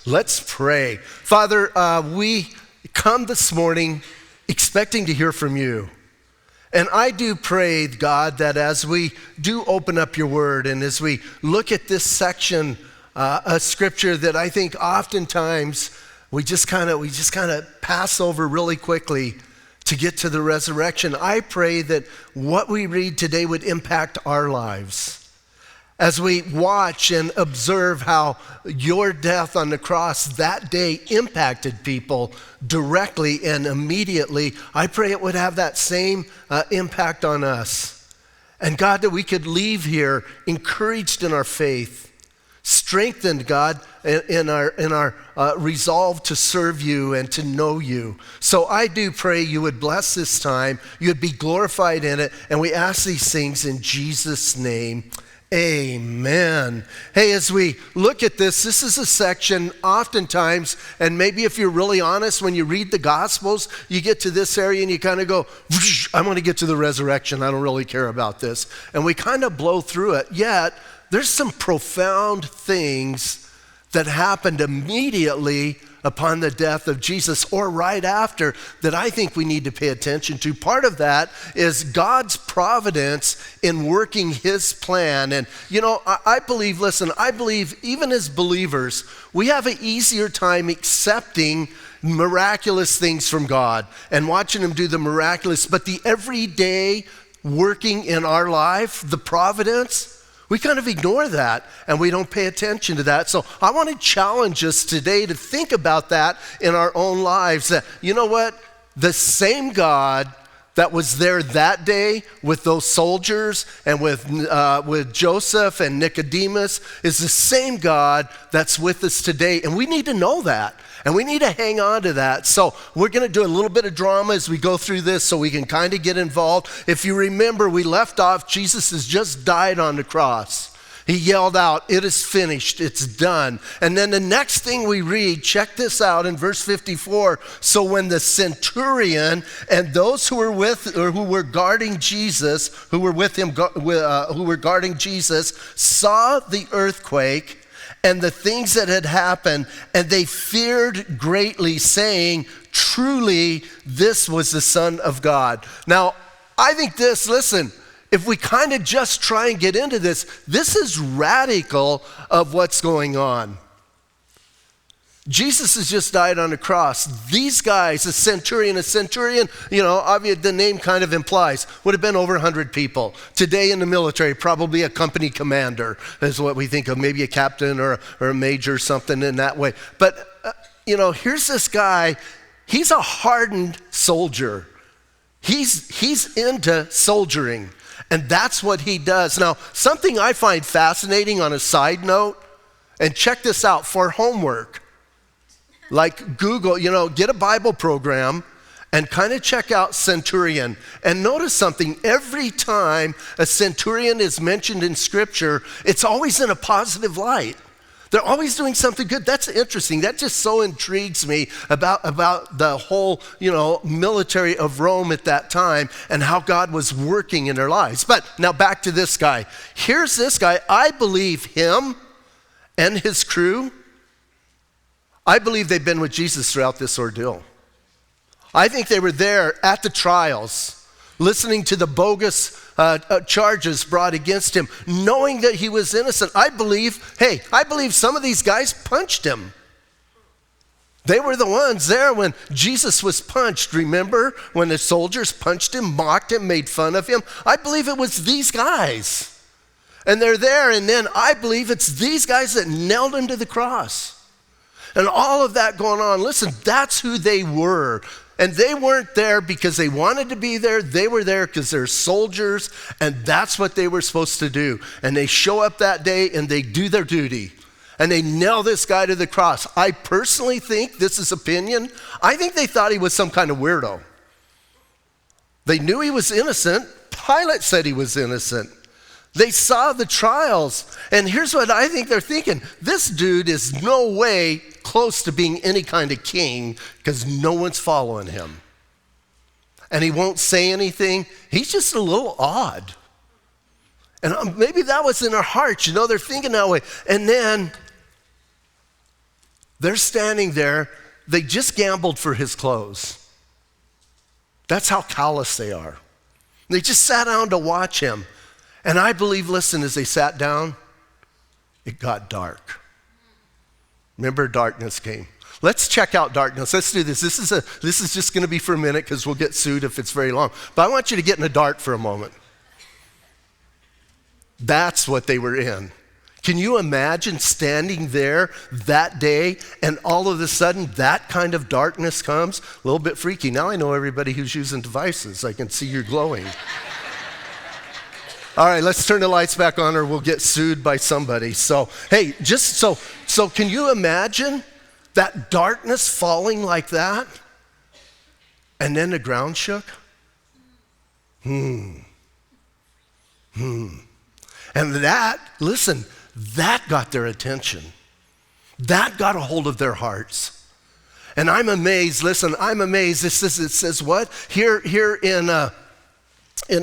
Let's pray. Father, we come this morning expecting to hear from you. And I do pray, God, that as we do open up your word and as we look at this section of scripture that I think oftentimes we just kind of pass over really quickly to get to the resurrection. I pray that what we read today would impact our lives. As we watch and observe how your death on the cross that day impacted people directly and immediately, I pray it would have that same impact on us. And God, that we could leave here encouraged in our faith, strengthened, God, in our resolve to serve you and to know you. So I do pray you would bless this time, you would be glorified in it, and we ask these things in Jesus' name. Amen. Hey, as we look at this is a section oftentimes, and maybe if you're really honest, when you read the Gospels, you get to this area and you kind of go, I want to get to the resurrection. I don't really care about this. And we kind of blow through it. Yet, there's some profound things that happened immediately upon the death of Jesus, or right after, that I think we need to pay attention to. Part of that is God's providence in working his plan. And I believe even as believers, we have an easier time accepting miraculous things from God and watching him do the miraculous, but the everyday working in our life, the providence, we kind of ignore that and we don't pay attention to that. So I want to challenge us today to think about that in our own lives. That, you know what? The same God that was there that day with those soldiers and with Joseph and Nicodemus is the same God that's with us today. And we need to know that. And we need to hang on to that. So we're going to do a little bit of drama as we go through this so we can kind of get involved. If you remember, we left off, Jesus has just died on the cross. He yelled out, "It is finished, it's done." And then the next thing we read, check this out in verse 54. So when the centurion and those who were guarding Jesus, who were guarding Jesus, saw the earthquake and the things that had happened, and they feared greatly, saying, "Truly, this was the Son of God." Now, I think if we kind of just try and get into this is radical of what's going on. Jesus has just died on the cross. These guys, a centurion, obviously the name kind of implies, would have been over 100 people. Today in the military, probably a company commander is what we think of, maybe a captain or a major, something in that way. But, here's this guy. He's a hardened soldier. He's into soldiering, and that's what he does. Now, something I find fascinating on a side note, and check this out for homework. Like Google, get a Bible program and kind of check out centurion. And notice something, every time a centurion is mentioned in Scripture, it's always in a positive light. They're always doing something good. That's interesting. That just so intrigues me about the whole, military of Rome at that time and how God was working in their lives. But now back to this guy. Here's this guy. I believe him and his crew, I believe they've been with Jesus throughout this ordeal. I think they were there at the trials, listening to the bogus charges brought against him, knowing that he was innocent. I believe some of these guys punched him. They were the ones there when Jesus was punched. Remember when the soldiers punched him, mocked him, made fun of him? I believe it was these guys. And they're there, and then I believe it's these guys that nailed him to the cross. And all of that going on, listen, that's who they were. And they weren't there because they wanted to be there. They were there because they're soldiers, and that's what they were supposed to do. And they show up that day, and they do their duty. And they nail this guy to the cross. I personally think, this is opinion, I think they thought he was some kind of weirdo. They knew he was innocent. Pilate said he was innocent. They saw the trials, and here's what I think they're thinking. This dude is no way close to being any kind of king because no one's following him. And he won't say anything. He's just a little odd. And maybe that was in their hearts, they're thinking that way. And then They're standing there. They just gambled for his clothes. That's how callous they are. They just sat down to watch him. And I believe, listen, as they sat down, it got dark. Remember, darkness came. Let's check out darkness. Let's do this. This is just going to be for a minute because we'll get sued if it's very long. But I want you to get in the dark for a moment. That's what they were in. Can you imagine standing there that day and all of a sudden that kind of darkness comes? A little bit freaky. Now I know everybody who's using devices. I can see you're glowing. All right, let's turn the lights back on or we'll get sued by somebody. So, hey, just so can you imagine that darkness falling like that? And then the ground shook? And that, listen, that got their attention. That got a hold of their hearts. And I'm amazed, listen, I'm amazed. It says what? Here in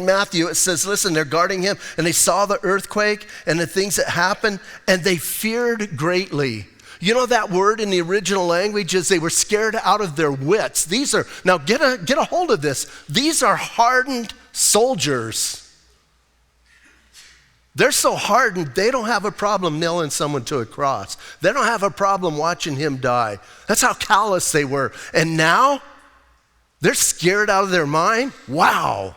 Matthew, it says, listen, they're guarding him, and they saw the earthquake and the things that happened, and they feared greatly. You know that word in the original language is they were scared out of their wits. These are, now get a hold of this. These are hardened soldiers. They're so hardened, they don't have a problem nailing someone to a cross. They don't have a problem watching him die. That's how callous they were. And now, they're scared out of their mind? Wow.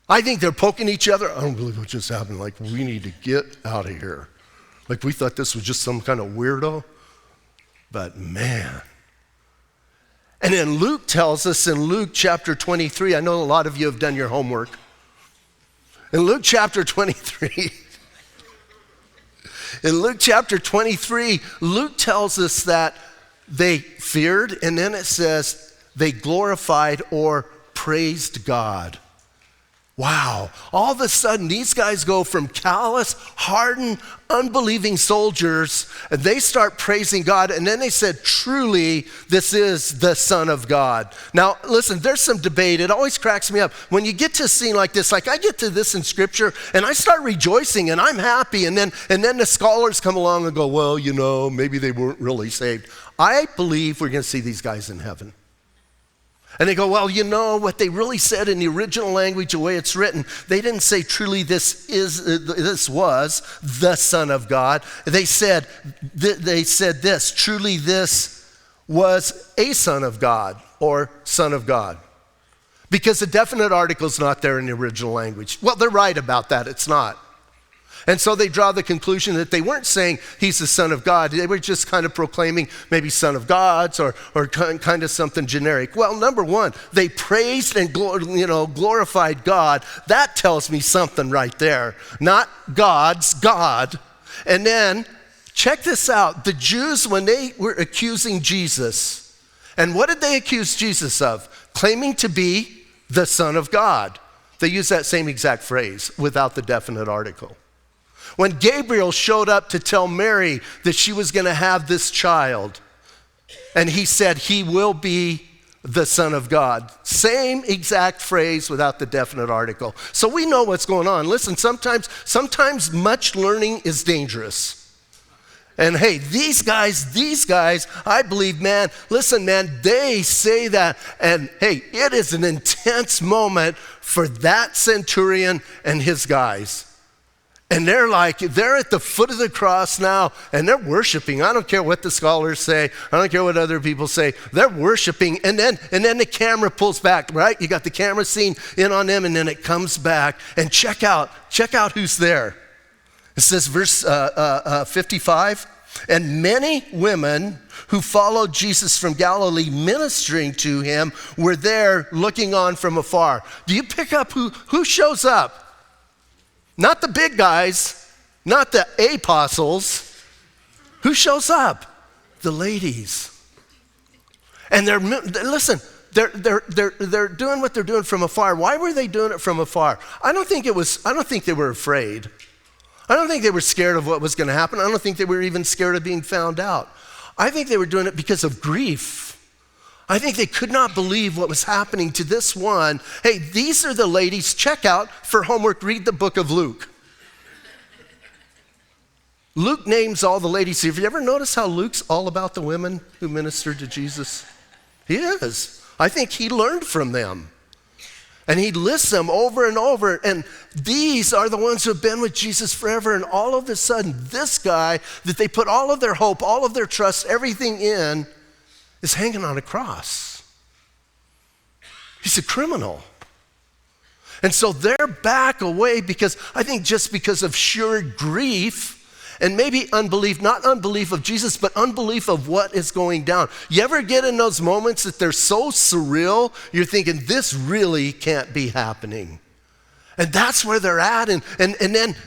I think they're poking each other. I don't believe what just happened. Like, we need to get out of here. Like, we thought this was just some kind of weirdo. But man. And then Luke tells us in Luke chapter 23, I know a lot of you have done your homework. In Luke chapter 23, Luke tells us that they feared, and then it says they glorified or praised God. Wow, all of a sudden these guys go from callous, hardened, unbelieving soldiers, and they start praising God, and then they said, truly, this is the Son of God. Now, listen, there's some debate. It always cracks me up. When you get to a scene like this, like I get to this in Scripture, and I start rejoicing, and I'm happy, and then the scholars come along and go, well, you know, maybe they weren't really saved. I believe we're going to see these guys in heaven. And they go, well, you know what they really said in the original language, the way it's written, they didn't say truly this was the Son of God. They said this, truly this was a Son of God or Son of God. Because the definite article is not there in the original language. Well, they're right about that, it's not. And so they draw the conclusion that they weren't saying he's the Son of God. They were just kind of proclaiming maybe Son of God's or kind of something generic. Well, number one, they praised and glorified God. That tells me something right there. Not God's God. And then, check this out. The Jews, when they were accusing Jesus, and what did they accuse Jesus of? Claiming to be the Son of God. They use that same exact phrase without the definite article. When Gabriel showed up to tell Mary that she was going to have this child, and he said, he will be the Son of God. Same exact phrase without the definite article. So we know what's going on. Listen, sometimes much learning is dangerous. And hey, these guys, I believe, man, listen, man, they say that, and hey, it is an intense moment for that centurion and his guys. And they're at the foot of the cross now, and they're worshiping. I don't care what the scholars say. I don't care what other people say. They're worshiping, and then the camera pulls back, right? You got the camera scene in on them, and then it comes back. And check out who's there. It says, verse 55, and many women who followed Jesus from Galilee ministering to him were there looking on from afar. Do you pick up who shows up? Not the big guys, not the apostles. Who shows up? The ladies. And they're doing what they're doing from afar. Why were they doing it from afar? I don't think they were afraid. I don't think they were scared of what was going to happen. I don't think they were even scared of being found out. I think they were doing it because of grief. I think they could not believe what was happening to this one. Hey, these are the ladies. Check out, for homework, read the book of Luke. Luke names all the ladies. Have you ever noticed how Luke's all about the women who ministered to Jesus? He is. I think he learned from them. And he lists them over and over. And these are the ones who have been with Jesus forever. And all of a sudden, this guy that they put all of their hope, all of their trust, everything in, is hanging on a cross. He's a criminal. And so they're back away because I think just because of sheer grief and maybe unbelief, not unbelief of Jesus, but unbelief of what is going down. You ever get in those moments that they're so surreal, you're thinking, this really can't be happening. And that's where they're at. And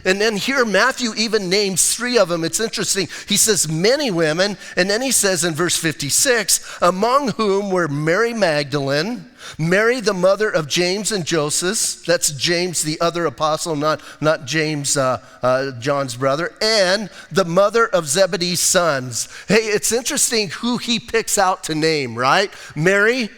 then here Matthew even names three of them. It's interesting. He says many women, and then he says in verse 56, among whom were Mary Magdalene, Mary the mother of James and Joseph, that's James the other apostle, not James, John's brother, and the mother of Zebedee's sons. Hey, it's interesting who he picks out to name, right? Mary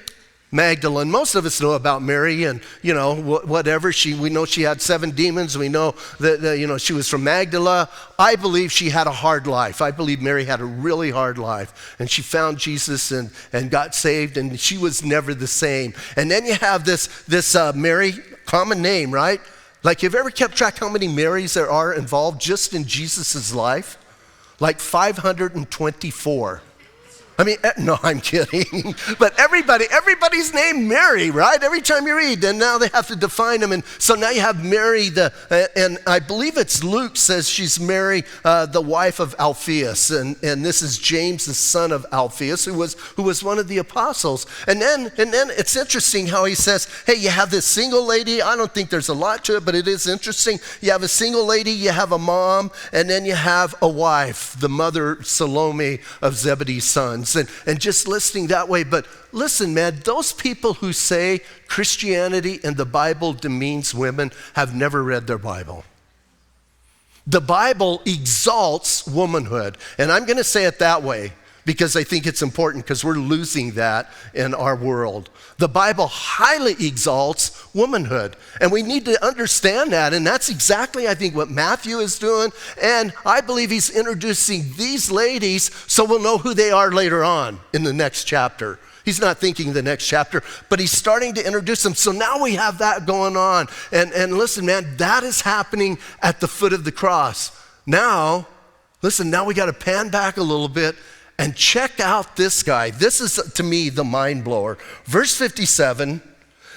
Magdalene. Most of us know about Mary and, whatever. We know she had 7 demons. We know that, she was from Magdala. I believe she had a hard life. I believe Mary had a really hard life. And she found Jesus and got saved, and she was never the same. And then you have this Mary, common name, right? Like, have you ever kept track how many Marys there are involved just in Jesus' life? Like 524. I mean, no, I'm kidding. But everybody's named Mary, right? Every time you read, and now they have to define them. And so now you have Mary, and I believe it's Luke says she's Mary, the wife of Alphaeus. And this is James, the son of Alphaeus, who was one of the apostles. And then it's interesting how he says, hey, you have this single lady. I don't think there's a lot to it, but it is interesting. You have a single lady, you have a mom, and then you have a wife, the mother Salome of Zebedee's sons. And just listing that way. But listen, man, those people who say Christianity and the Bible demeans women have never read their Bible. The Bible exalts womanhood. And I'm going to say it that way because I think it's important because we're losing that in our world. The Bible highly exalts womanhood. And we need to understand that. And that's exactly, I think, what Matthew is doing. And I believe he's introducing these ladies so we'll know who they are later on in the next chapter. He's not thinking the next chapter, but he's starting to introduce them. So now we have that going on. And listen, man, that is happening at the foot of the cross. Now, listen, now we got to pan back a little bit and check out this guy. This is, to me, the mind blower. Verse 57,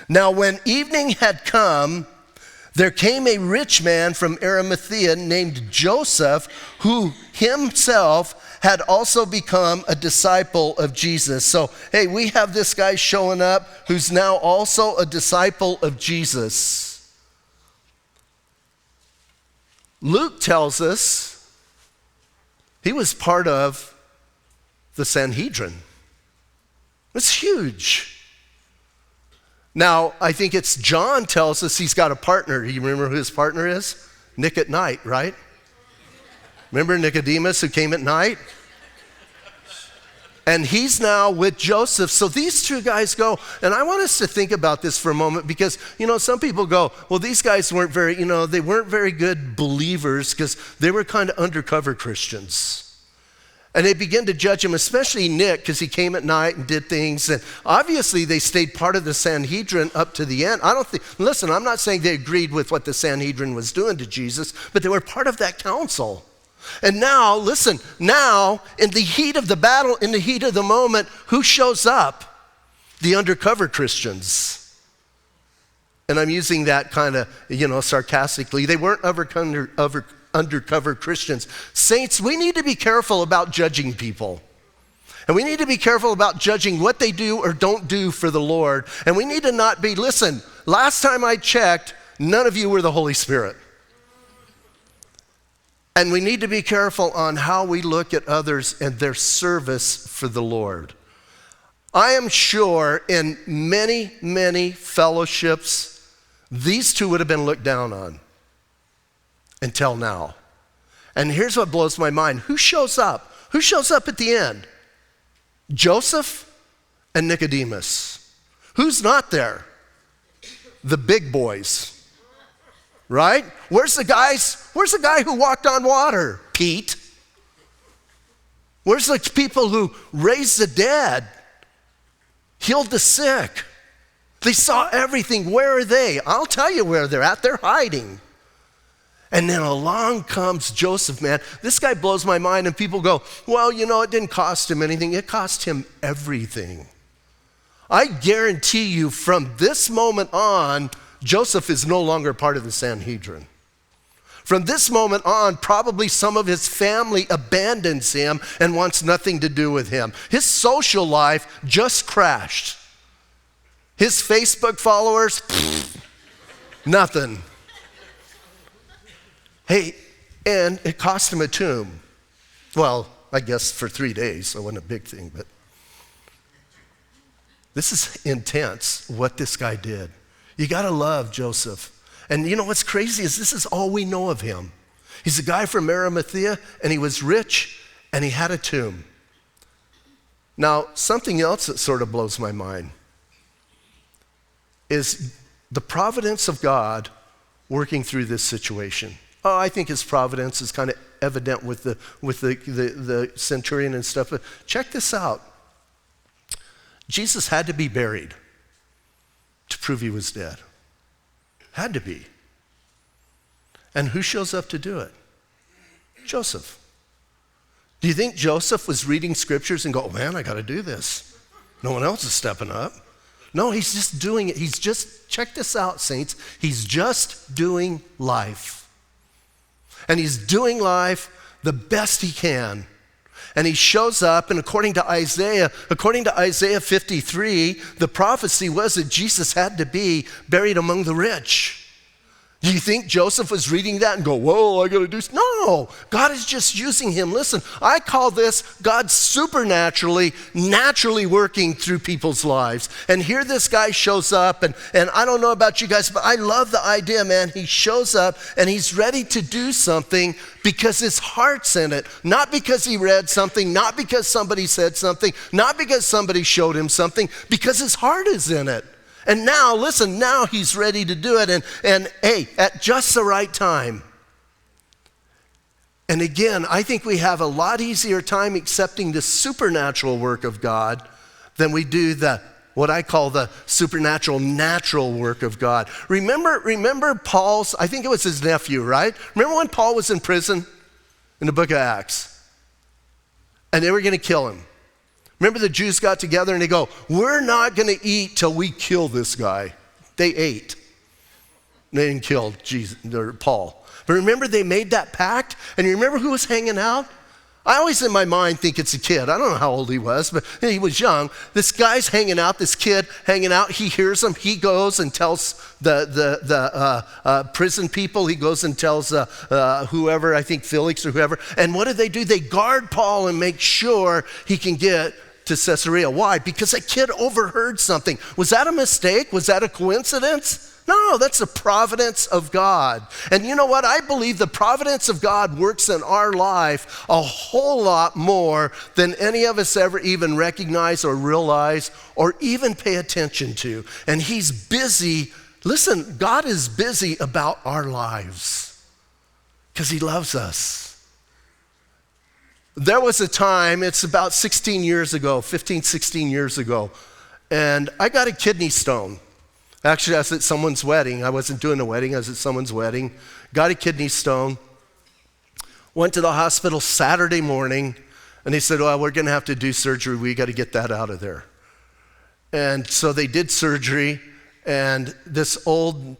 now when evening had come, there came a rich man from Arimathea named Joseph, who himself had also become a disciple of Jesus. So, hey, we have this guy showing up who's now also a disciple of Jesus. Luke tells us he was part of the Sanhedrin. It's huge. Now, I think it's John tells us he's got a partner. You remember who his partner is? Nick at night, right? Remember Nicodemus who came at night? And he's now with Joseph. So these two guys go, and I want us to think about this for a moment because, some people go, well, these guys weren't they weren't very good believers because they were kind of undercover Christians. And they begin to judge him, especially Nick, because he came at night and did things. And obviously, they stayed part of the Sanhedrin up to the end. Listen, I'm not saying they agreed with what the Sanhedrin was doing to Jesus, but they were part of that council. And now, listen, in the heat of the battle, in the heat of the moment, who shows up? The undercover Christians. And I'm using that kind of, sarcastically. They weren't undercover Christians. Saints, we need to be careful about judging people. And we need to be careful about judging what they do or don't do for the Lord. And we need to not be, listen, last time I checked, none of you were the Holy Spirit. And we need to be careful on how we look at others and their service for the Lord. I am sure in many, many fellowships, these two would have been looked down on. Until now. And here's what blows my mind. Who shows up? Who shows up at the end? Joseph and Nicodemus. Who's not there? The big boys. Right? Where's the guy who walked on water? Pete. Where's the people who raised the dead, healed the sick? They saw everything. Where are they? I'll tell you where they're at. They're hiding. And then along comes Joseph, man. This guy blows my mind, and people go, well, it didn't cost him anything. It cost him everything. I guarantee you from this moment on, Joseph is no longer part of the Sanhedrin. From this moment on, probably some of his family abandons him and wants nothing to do with him. His social life just crashed. His Facebook followers, nothing. Hey, and it cost him a tomb. Well, I guess for 3 days, so it wasn't a big thing, but this is intense, what this guy did. You gotta love Joseph. And you know what's crazy is this is all we know of him. He's a guy from Arimathea, and he was rich, and he had a tomb. Now, something else that sort of blows my mind is the providence of God working through this situation. Oh, I think his providence is kind of evident with the centurion and stuff, but check this out. Jesus had to be buried to prove he was dead. Had to be. And who shows up to do it? Joseph. Do you think Joseph was reading scriptures and go, oh, man, I got to do this? No one else is stepping up. No, he's just doing it. Check this out, saints. He's just doing life. And he's doing life the best he can. And he shows up, and according to Isaiah 53, the prophecy was that Jesus had to be buried among the rich. Do you think Joseph was reading that and go, whoa, I gotta do this? No, God is just using him. Listen, I call this God naturally working through people's lives. And here this guy shows up, and I don't know about you guys, but I love the idea, man. He shows up, and he's ready to do something because his heart's in it. Not because he read something, not because somebody said something, not because somebody showed him something, because his heart is in it. And now, listen, now he's ready to do it, and hey, at just the right time. And again, I think we have a lot easier time accepting the supernatural work of God than we do what I call the supernatural natural work of God. Remember Paul's, I think it was his nephew, right? Remember when Paul was in prison in the book of Acts? And they were going to kill him. Remember the Jews got together and they go, we're not going to eat till we kill this guy. They ate. They didn't kill Paul. But remember they made that pact? And you remember who was hanging out? I always in my mind think it's a kid. I don't know how old he was, but he was young. This guy's hanging out, this kid hanging out. He hears him. He goes and tells the prison people. He goes and tells whoever, I think Felix or whoever. And what do? They guard Paul and make sure he can get to Caesarea. Why? Because a kid overheard something. Was that a mistake? Was that a coincidence? No, that's the providence of God. And you know what? I believe the providence of God works in our life a whole lot more than any of us ever even recognize or realize or even pay attention to. And he's busy. Listen, God is busy about our lives because he loves us. There was a time, it's about 16 years ago, 15, 16 years ago, and I got a kidney stone. Actually, I was at someone's wedding. I wasn't doing a wedding, I was at someone's wedding. Got a kidney stone. Went to the hospital Saturday morning, and they said, well, we're gonna have to do surgery. We gotta get that out of there. And so they did surgery, and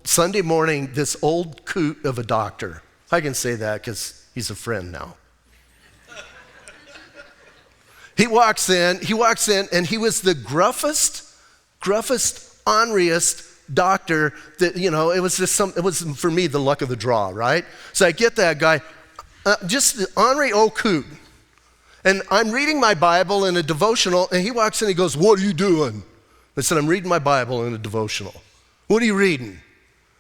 Sunday morning, this old coot of a doctor, I can say that because he's a friend now. He walks in, and he was the gruffest, orneriest doctor that, it was for me the luck of the draw, right? So I get that guy, just the ornery old coot. And I'm reading my Bible in a devotional, and he walks in and he goes, what are you doing? I said, I'm reading my Bible in a devotional. What are you reading?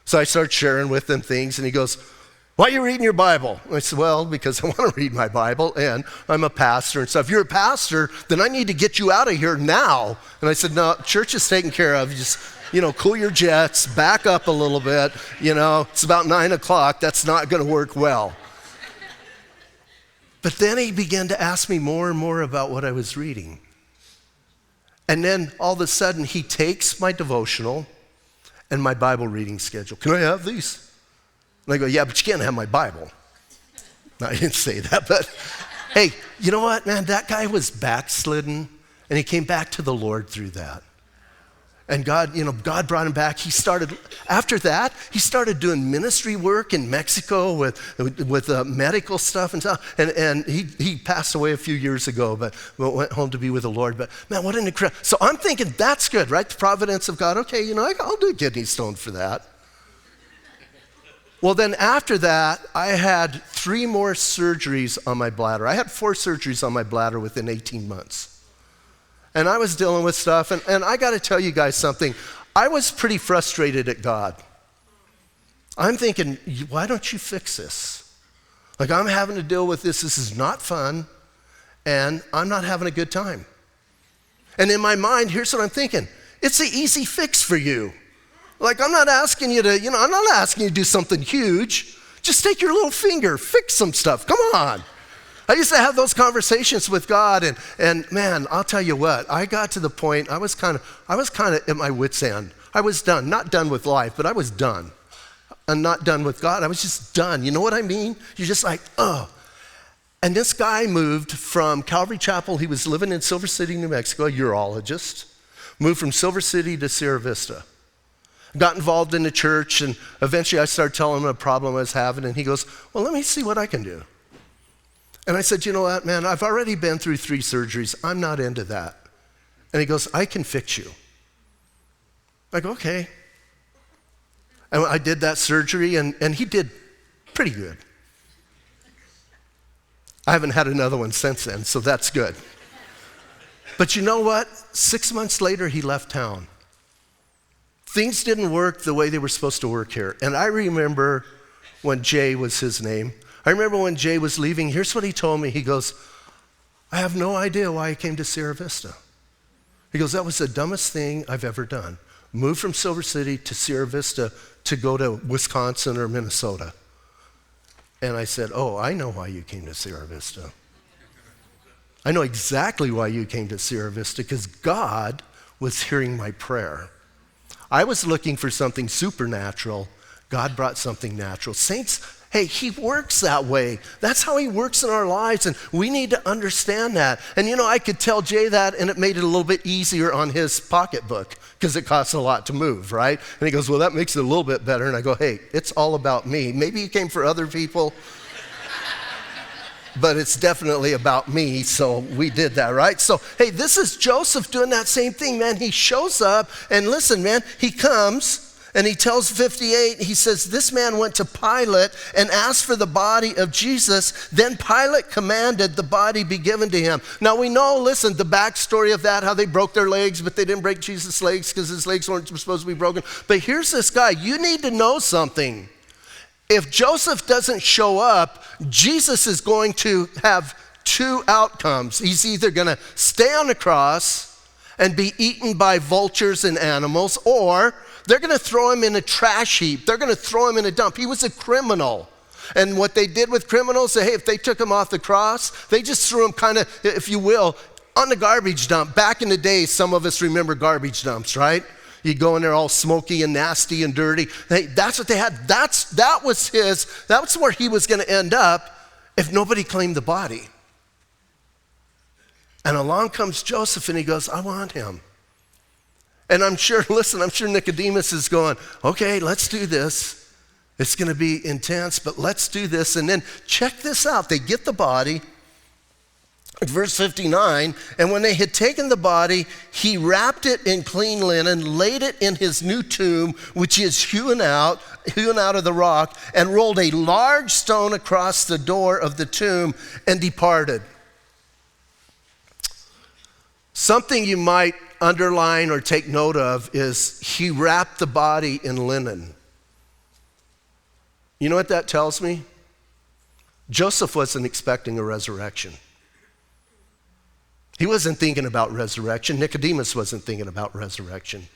So I start sharing with him things, and he goes, why are you reading your Bible? I said, well, because I want to read my Bible, and I'm a pastor and stuff. If you're a pastor, then I need to get you out of here now. And I said, no, church is taken care of. You just, cool your jets, back up a little bit. It's about 9 o'clock. That's not going to work well. But then he began to ask me more and more about what I was reading. And then all of a sudden, he takes my devotional and my Bible reading schedule. Can I have these? And I go, yeah, but you can't have my Bible. No, I didn't say that, but hey, you know what, man? That guy was backslidden, and he came back to the Lord through that. And God brought him back. After that, he started doing ministry work in Mexico with medical stuff and stuff. And he passed away a few years ago, but went home to be with the Lord. But man, what an incredible. So I'm thinking that's good, right? The providence of God. Okay, I'll do a kidney stone for that. Well, then after that, I had 3 more surgeries on my bladder. I had 4 surgeries on my bladder within 18 months. And I was dealing with stuff, and I got to tell you guys something. I was pretty frustrated at God. I'm thinking, why don't you fix this? Like, I'm having to deal with this. This is not fun, and I'm not having a good time. And in my mind, here's what I'm thinking. It's an easy fix for you. Like, I'm not asking you to do something huge. Just take your little finger, fix some stuff. Come on. I used to have those conversations with God, and man, I'll tell you what, I got to the point, I was kind of at my wit's end. I was done, not done with life, but I was done. And not done with God, I was just done. You know what I mean? You're just like, oh. And this guy moved from Calvary Chapel, he was living in Silver City, New Mexico, a urologist, moved from Silver City to Sierra Vista. Got involved in the church, and eventually I started telling him a problem I was having, and he goes, well, let me see what I can do. And I said, you know what, man, I've already been through 3 surgeries. I'm not into that. And he goes, I can fix you. I go, okay. And I did that surgery, and he did pretty good. I haven't had another one since then, so that's good. But you know what? 6 months later, he left town. Things didn't work the way they were supposed to work here. And I remember when Jay was his name, I remember when Jay was leaving, here's what he told me. He goes, I have no idea why I came to Sierra Vista. He goes, that was the dumbest thing I've ever done. Moved from Silver City to Sierra Vista to go to Wisconsin or Minnesota. And I said, oh, I know why you came to Sierra Vista. I know exactly why you came to Sierra Vista, because God was hearing my prayer. I was looking for something supernatural. God brought something natural. Saints, hey, he works that way. That's how he works in our lives, and we need to understand that. And I could tell Jay that, and it made it a little bit easier on his pocketbook, because it costs a lot to move, right? And he goes, well, that makes it a little bit better. And I go, hey, it's all about me. Maybe you came for other people, but it's definitely about me, so we did that, right? So, hey, this is Joseph doing that same thing, man. He shows up, and listen, man, he comes, and he tells 58, he says, this man went to Pilate and asked for the body of Jesus. Then Pilate commanded the body be given to him. Now we know, listen, the backstory of that, how they broke their legs, but they didn't break Jesus' legs because his legs weren't supposed to be broken. But here's this guy. You need to know something. If Joseph doesn't show up, Jesus is going to have 2 outcomes. He's either going to stay on the cross and be eaten by vultures and animals, or they're going to throw him in a trash heap. They're going to throw him in a dump. He was a criminal. And what they did with criminals, hey, if they took him off the cross, they just threw him kind of, if you will, on the garbage dump. Back in the day, some of us remember garbage dumps, right? You go in there all smoky and nasty and dirty. Hey, that's what they had. That's where he was going to end up if nobody claimed the body. And along comes Joseph, and he goes, I want him. And I'm sure Nicodemus is going, okay, let's do this. It's going to be intense, but let's do this. And then check this out. They get the body. Verse 59, and when they had taken the body, he wrapped it in clean linen, laid it in his new tomb, which is hewn out of the rock, and rolled a large stone across the door of the tomb and departed. Something you might underline or take note of is he wrapped the body in linen. You know what that tells me? Joseph wasn't expecting a resurrection. He wasn't thinking about resurrection. Nicodemus wasn't thinking about resurrection.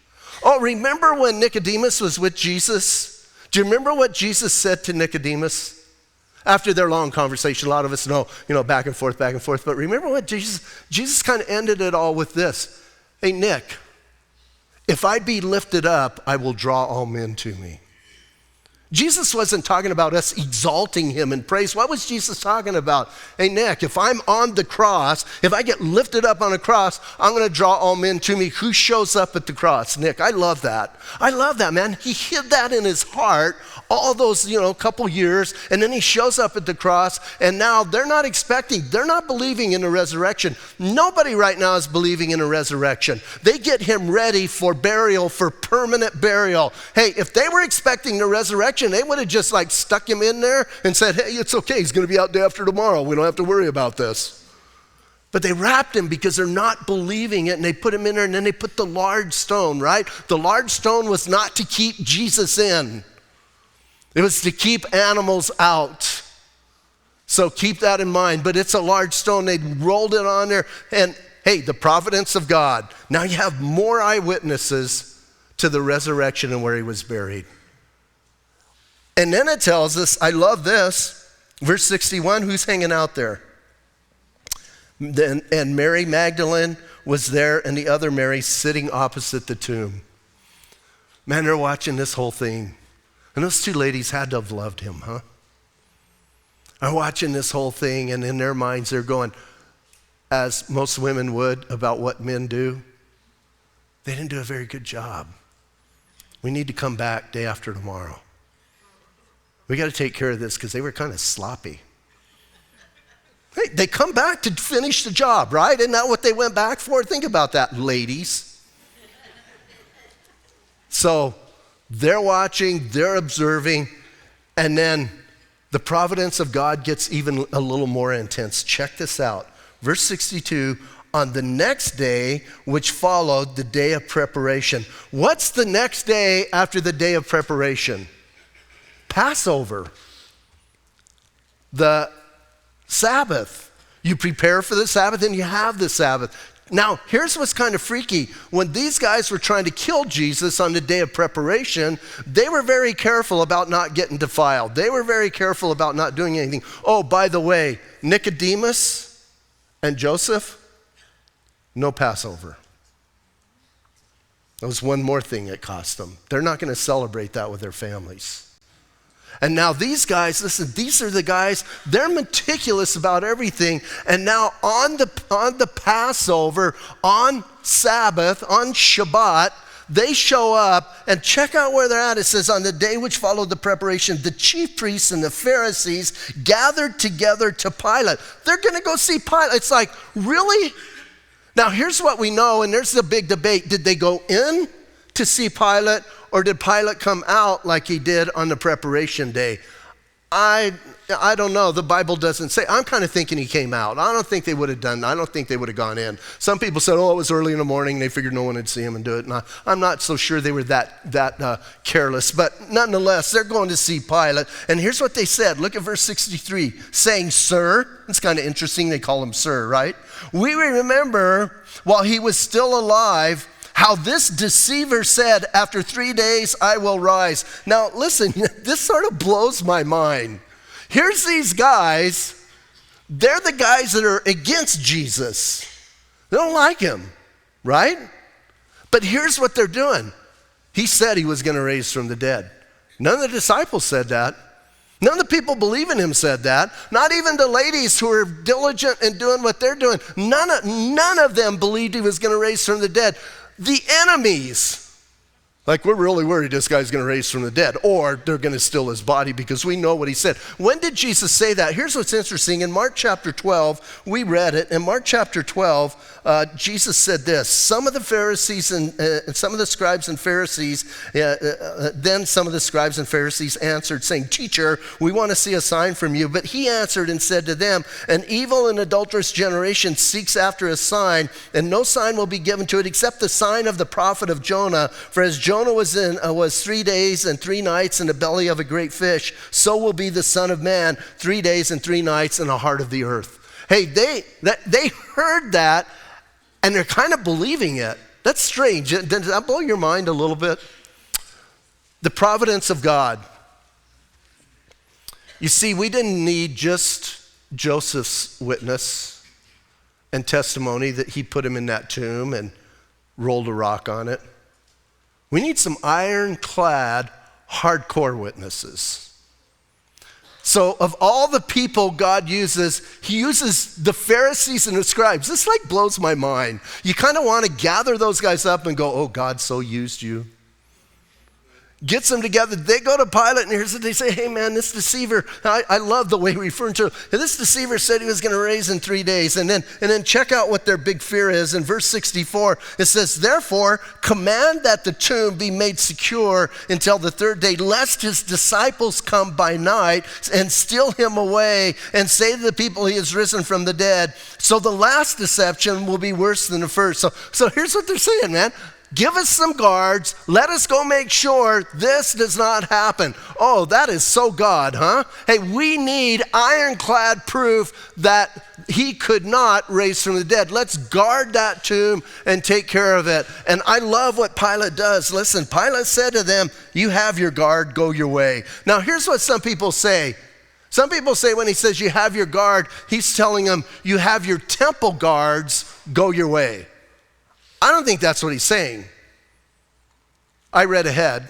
Oh, remember when Nicodemus was with Jesus? Do you remember what Jesus said to Nicodemus? After their long conversation, a lot of us know, back and forth. But remember what Jesus kind of ended it all with this. Hey, Nick, if I be lifted up, I will draw all men to me. Jesus wasn't talking about us exalting him in praise. What was Jesus talking about? Hey, Nick, if I'm on the cross, if I get lifted up on a cross, I'm going to draw all men to me. Who shows up at the cross? Nick, I love that. I love that, man. He hid that in his heart all those, couple years, and then he shows up at the cross, and now they're not believing in a resurrection. Nobody right now is believing in a resurrection. They get him ready for burial, for permanent burial. Hey, if they were expecting the resurrection, they would have just stuck him in there and said, hey, it's okay, he's going to be out day after tomorrow. We don't have to worry about this. But they wrapped him because they're not believing it, and they put him in there, and then they put the large stone, right? The large stone was not to keep Jesus in. It was to keep animals out. So keep that in mind. But it's a large stone. They rolled it on there. And hey, the providence of God. Now you have more eyewitnesses to the resurrection and where he was buried. And then it tells us, I love this, verse 61, who's hanging out there? And Mary Magdalene was there, and the other Mary sitting opposite the tomb. Man, they're watching this whole thing. And those two ladies had to have loved him, huh? They're watching this whole thing, and in their minds they're going, as most women would, about what men do. They didn't do a very good job. We need to come back day after tomorrow. We got to take care of this because they were kind of sloppy. Hey, they come back to finish the job, right? Isn't that what they went back for? Think about that, ladies. So they're watching, they're observing, and then the providence of God gets even a little more intense. Check this out. Verse 62, on the next day, which followed the day of preparation. What's the next day after the day of preparation? Passover. The Sabbath. You prepare for the Sabbath and you have the Sabbath. Now, here's what's kind of freaky. When these guys were trying to kill Jesus on the day of preparation, they were very careful about not getting defiled. They were very careful about not doing anything. Oh, by the way, Nicodemus and Joseph, no Passover. That was one more thing it cost them. They're not going to celebrate that with their families. And now these guys, listen, these are the guys, they're meticulous about everything. And now on the Passover, on Sabbath, on Shabbat, they show up and check out where they're at. It says, on the day which followed the preparation, the chief priests and the Pharisees gathered together to Pilate. They're going to go see Pilate. It's like, really? Now here's what we know, and there's the big debate. Did they go in to see Pilate, or did Pilate come out like he did on the preparation day? I don't know. The Bible doesn't say. I'm kind of thinking he came out. I don't think they would have done that. I don't think they would have gone in. Some people said, oh, it was early in the morning. They figured no one would see him and do it. And I'm not so sure they were that careless. But nonetheless, they're going to see Pilate. And here's what they said. Look at verse 63. Saying, sir. It's kind of interesting. They call him sir, right? We remember while he was still alive, how this deceiver said, after 3 days I will rise. Now listen, this sort of blows my mind. Here's these guys, they're the guys that are against Jesus. They don't like him, right? But here's what they're doing. He said he was going to raise from the dead. None of the disciples said that. None of the people believing him said that. Not even the ladies who are diligent in doing what they're doing. None of them believed he was going to raise from the dead. The enemies, like, we're really worried this guy's going to raise from the dead, or they're going to steal his body, because we know what he said. When did Jesus say that? Here's what's interesting. In Mark chapter 12, we read it. In Mark chapter 12, Jesus said this. Some of the Pharisees and some of the scribes and Pharisees, then some of the scribes and Pharisees answered, saying, Teacher, we want to see a sign from you. But he answered and said to them, an evil and adulterous generation seeks after a sign, and no sign will be given to it except the sign of the prophet of Jonah. For as Jonah was 3 days and 3 nights in the belly of a great fish, so will be the Son of Man 3 days and 3 nights in the heart of the earth. Hey, they heard that, and they're kind of believing it. That's strange. Does that blow your mind a little bit? The providence of God. You see, we didn't need just Joseph's witness and testimony that he put him in that tomb and rolled a rock on it. We need some ironclad, hardcore witnesses. So of all the people God uses, he uses the Pharisees and the scribes. This like blows my mind. You kind of want to gather those guys up and go, oh, God so used you. Gets them together. They go to Pilate, and here's what they say. Hey, man, this deceiver, I love the way we refer to him. This deceiver said he was going to raise in 3 days. And then check out what their big fear is. In verse 64, it says, therefore, command that the tomb be made secure until the 3rd day, lest his disciples come by night and steal him away and say to the people he has risen from the dead. So the last deception will be worse than the first. So here's what they're saying, man. Give us some guards. Let us go make sure this does not happen. Oh, that is so God, huh? Hey, we need ironclad proof that he could not raise from the dead. Let's guard that tomb and take care of it. And I love what Pilate does. Listen, Pilate said to them, you have your guard, go your way. Now, here's what some people say. Some people say when he says you have your guard, he's telling them you have your temple guards, go your way. I don't think that's what he's saying. I read ahead.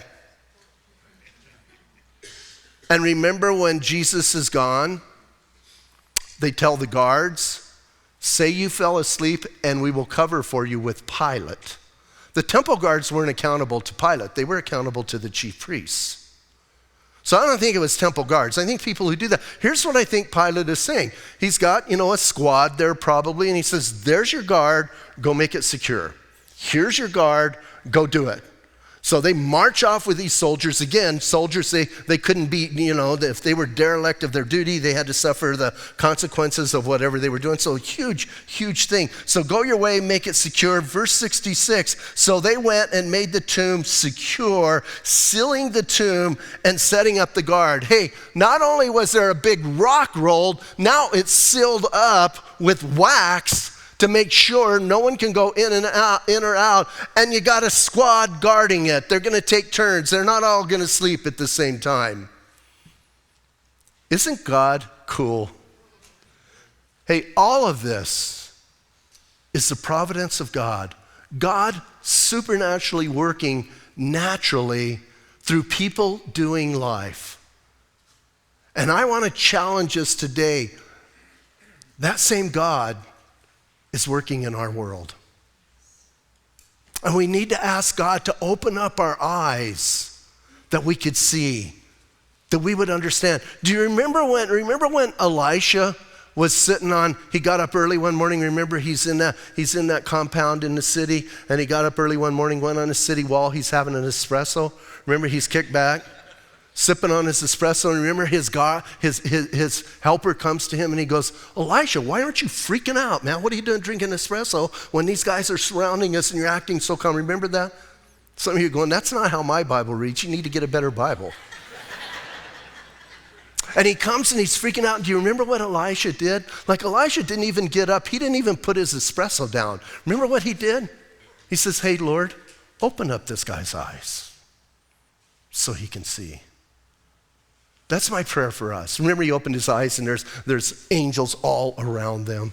And remember when Jesus is gone, they tell the guards, say you fell asleep and we will cover for you with Pilate. The temple guards weren't accountable to Pilate. They were accountable to the chief priests. So I don't think it was temple guards. I think people who do that. Here's what I think Pilate is saying. He's got, a squad there probably, and he says, there's your guard, go make it secure. Here's your guard, go do it. So they march off with these soldiers. Again, soldiers, they couldn't be, if they were derelict of their duty, they had to suffer the consequences of whatever they were doing. So huge, huge thing. So go your way, make it secure. Verse 66, so they went and made the tomb secure, sealing the tomb and setting up the guard. Hey, not only was there a big rock rolled, now it's sealed up with wax to make sure no one can go in or out, and you got a squad guarding it. They're going to take turns. They're not all going to sleep at the same time. Isn't God cool? Hey, all of this is the providence of God. God supernaturally working naturally through people doing life. And I want to challenge us today, that same God is working in our world. And we need to ask God to open up our eyes that we could see, that we would understand. Do you remember when Elisha was sitting on, he got up early one morning, remember he's in that compound in the city, and he got up early one morning, went on the city wall, he's having an espresso. Remember he's kicked back, sipping on his espresso, and remember his helper comes to him and he goes, Elisha, why aren't you freaking out, man? What are you doing drinking espresso when these guys are surrounding us and you're acting so calm? Remember that? Some of you are going, that's not how my Bible reads. You need to get a better Bible. And he comes and he's freaking out. Do you remember what Elisha did? Like Elisha didn't even get up. He didn't even put his espresso down. Remember what he did? He says, hey, Lord, open up this guy's eyes so he can see. That's my prayer for us. Remember, he opened his eyes and there's angels all around them.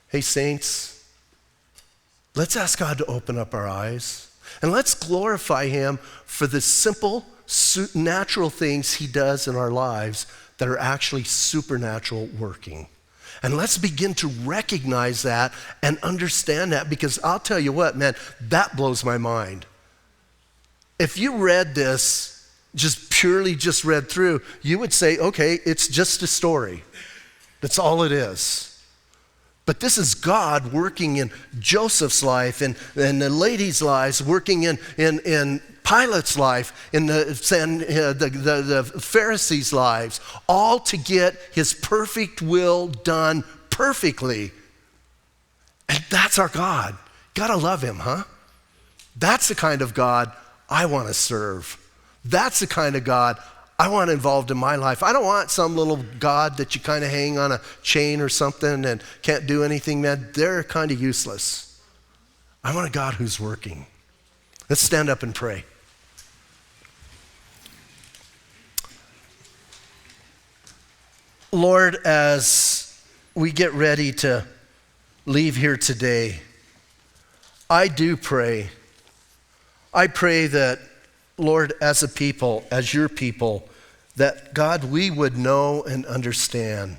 Hey, saints, let's ask God to open up our eyes and let's glorify him for the simple, natural things he does in our lives that are actually supernatural working. And let's begin to recognize that and understand that, because I'll tell you what, man, that blows my mind. If you read this, purely read through, you would say, okay, it's just a story. That's all it is. But this is God working in Joseph's life and the ladies' lives, working in Pilate's life, in the Pharisees' lives, all to get his perfect will done perfectly. And that's our God. Gotta love him, huh? That's the kind of God I want to serve. That's the kind of God I want involved in my life. I don't want some little God that you kind of hang on a chain or something and can't do anything, man. They're kind of useless. I want a God who's working. Let's stand up and pray. Lord, as we get ready to leave here today, I do pray. I pray that, Lord, as a people, as your people, that God, we would know and understand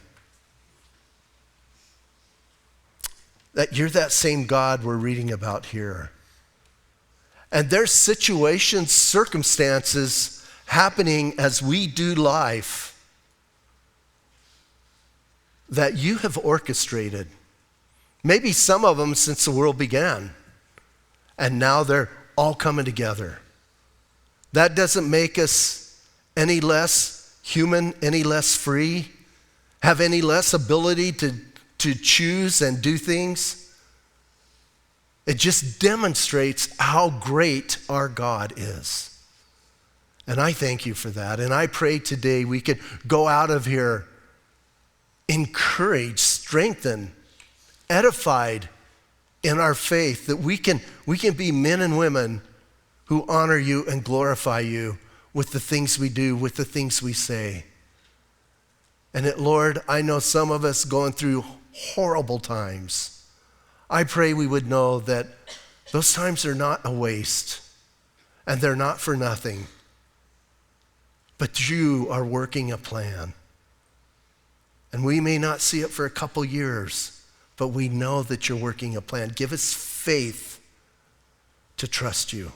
that you're that same God we're reading about here. And there's situations, circumstances happening as we do life that you have orchestrated. Maybe some of them since the world began. And now they're all coming together. That doesn't make us any less human, any less free, have any less ability to choose and do things. It just demonstrates how great our God is. And I thank you for that. And I pray today we could go out of here encouraged, strengthened, edified in our faith, that we can be men and women who honor you and glorify you with the things we do, with the things we say. And that, Lord, I know some of us going through horrible times. I pray we would know that those times are not a waste and they're not for nothing, but you are working a plan. And we may not see it for a couple years, but we know that you're working a plan. Give us faith to trust you.